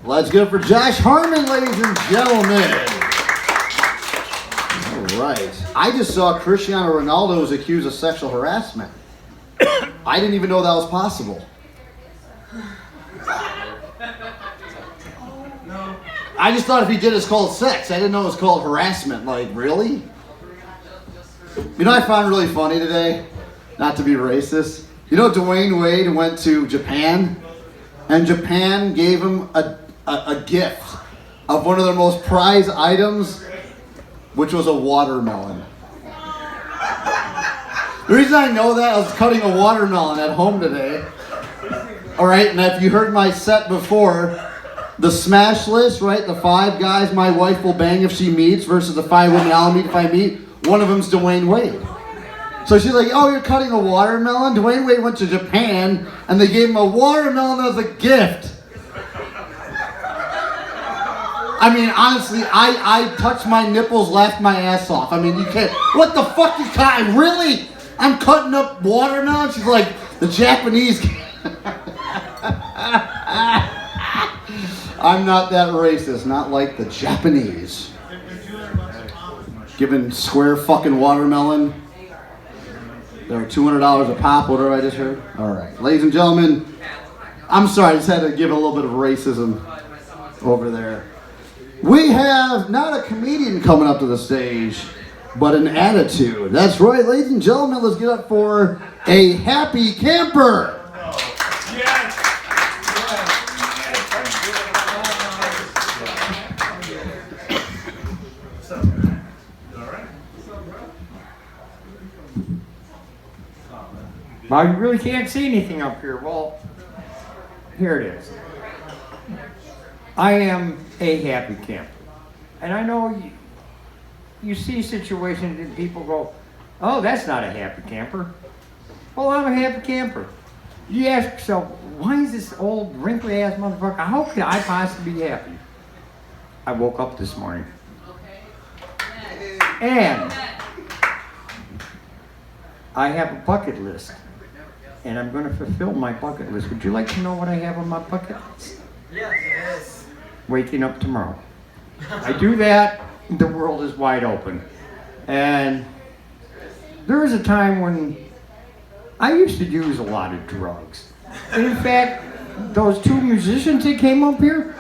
Let's get it for Josh Harmon, ladies and gentlemen. All right. I just saw Cristiano Ronaldo was accused of sexual harassment. I didn't even know that was possible. I just thought if he did it's called sex. I didn't know it was called harassment. Like, really? You know what I found really funny today? Not to be racist. You know Dwayne Wade went to Japan? And Japan gave him a gift of one of their most prized items, which was a watermelon. The reason I know that, I was cutting a watermelon at home today. Alright, and if you heard my set before, the smash list, right? The 5 guys my wife will bang if she meets versus the 5 women I'll meet if I meet. One of them's Dwayne Wade. So she's like, oh, you're cutting a watermelon? Dwayne Wade went to Japan and they gave him a watermelon as a gift. I mean, honestly, I touched my nipples, laughed my ass off. I mean, you can't. What the fuck you cutting? Really? I'm cutting up watermelon? She's like, the Japanese. I'm not that racist, not like the Japanese. Giving square fucking watermelon. They're $200 a pop, whatever I just heard. All right, ladies and gentlemen, I'm sorry, I just had to give a little bit of racism over there. We have not a comedian coming up to the stage, but an attitude. That's right, ladies and gentlemen, let's get up for a happy camper. Yes. Well, you really can't see anything up here. Well, here it is. I am a happy camper. And I know you see situations and people go, oh, that's not a happy camper. Well, I'm a happy camper. You ask yourself, why is this old wrinkly ass motherfucker, how could I possibly be happy? I woke up this morning. And I have a bucket list. And I'm going to fulfill my bucket list. Would you like to know what I have on my bucket list? Yes. Waking up tomorrow. I do that, the world is wide open. And there was a time when I used to use a lot of drugs. And in fact, those 2 musicians that came up here,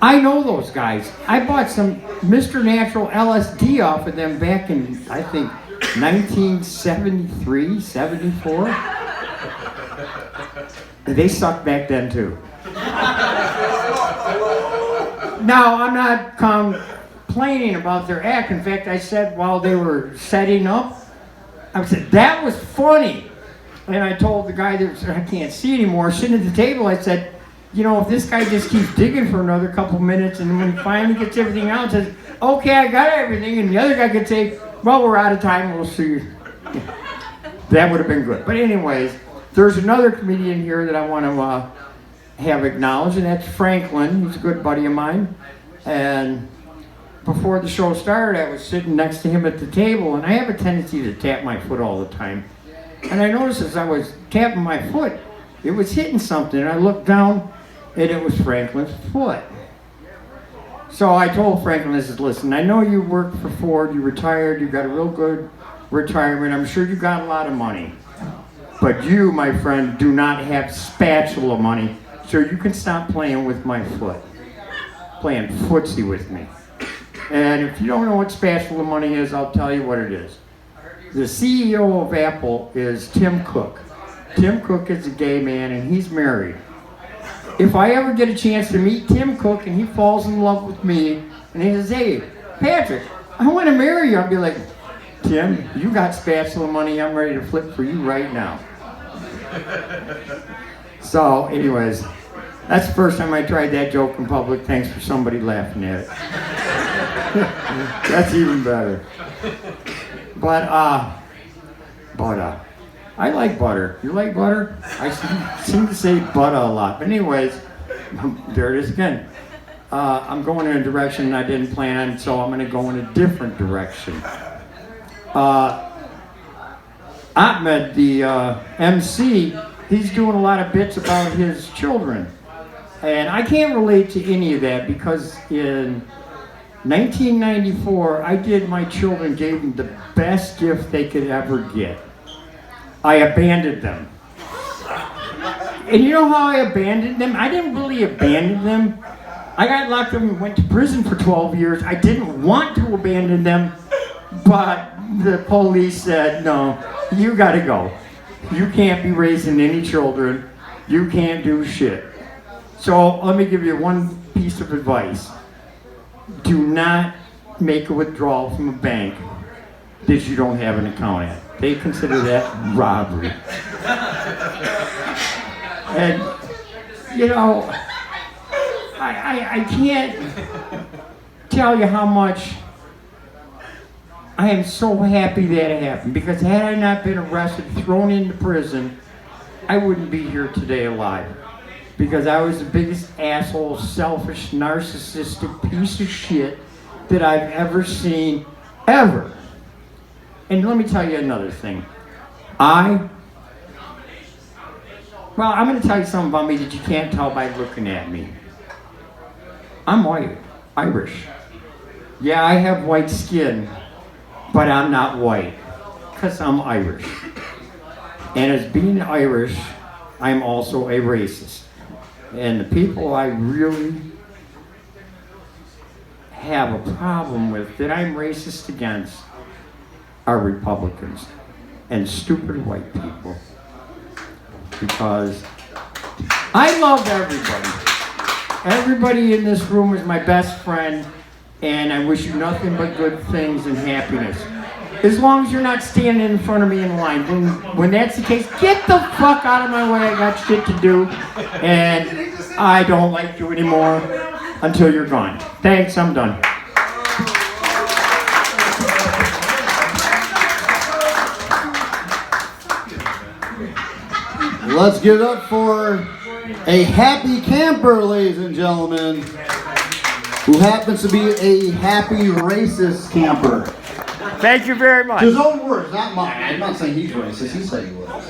I know those guys. I bought some Mr. Natural LSD off of them back in, I think, 1973, 74. They sucked back then too. Now, I'm not complaining about their act. In fact, I said while they were setting up, I said, that was funny. And I told the guy that I can't see anymore, sitting at the table, I said, you know, if this guy just keeps digging for another couple minutes and when he finally gets everything out, says, okay, I got everything, and the other guy could say, well, we're out of time, we'll see you. That would have been good. But anyways, there's another comedian here that I want to have acknowledged, and that's Franklin. He's a good buddy of mine. And before the show started, I was sitting next to him at the table, and I have a tendency to tap my foot all the time. And I noticed as I was tapping my foot, it was hitting something, and I looked down, and it was Franklin's foot. So I told Franklin, I said, listen, I know you worked for Ford, you retired, you got a real good retirement, I'm sure you got a lot of money. But you, my friend, do not have spatula money, so you can stop playing with my foot. Playing footsie with me. And if you don't know what spatula money is, I'll tell you what it is. The CEO of Apple is Tim Cook. Tim Cook is a gay man and he's married. If I ever get a chance to meet Tim Cook and he falls in love with me and he says, hey, Patrick, I want to marry you, I'll be like, Tim, you got spatula money, I'm ready to flip for you right now. So, anyways, that's the first time I tried that joke in public. Thanks for somebody laughing at it. That's even better. But I like butter. You like butter? I seem to say butter a lot. But anyways, there it is again. I'm going in a direction I didn't plan on, so I'm going to go in a different direction. Ahmed, the MC, he's doing a lot of bits about his children. And I can't relate to any of that because in 1994, I did my children, gave them the best gift they could ever get. I abandoned them. And you know how I abandoned them? I didn't really abandon them. I got locked up and went to prison for 12 years. I didn't want to abandon them, but the police said, no, you gotta go. You can't be raising any children. You can't do shit. So let me give you one piece of advice. Do not make a withdrawal from a bank that you don't have an account at. They consider that robbery. And, you know, I can't tell you how much I am so happy that it happened. Because had I not been arrested, thrown into prison, I wouldn't be here today alive. Because I was the biggest asshole, selfish, narcissistic piece of shit that I've ever seen, ever. And let me tell you another thing. I'm going to tell you something about me that you can't tell by looking at me. I'm white, Irish. Yeah, I have white skin, but I'm not white, because I'm Irish. And as being Irish, I'm also a racist. And the people I really have a problem with, that I'm racist against, are Republicans and stupid white people. Because I love everybody. Everybody in this room is my best friend, and I wish you nothing but good things and happiness. As long as you're not standing in front of me in line. When that's the case, get the fuck out of my way. I got shit to do, and I don't like you anymore until you're gone. Thanks, I'm done. Let's give it up for a happy camper, ladies and gentlemen, who happens to be a happy racist camper. Thank you very much. His own words, not mine. I'm not saying he's racist. He said he was.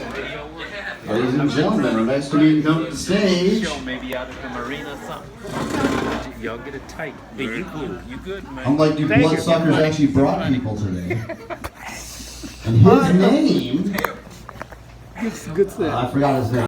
Ladies and gentlemen, next to me come to the stage. Maybe out at the marina or something. Y'all get it tight. Hey, you cool. You good, man. Unlike you bloodsuckers actually brought people today. And his name... Good stuff. I forgot his name.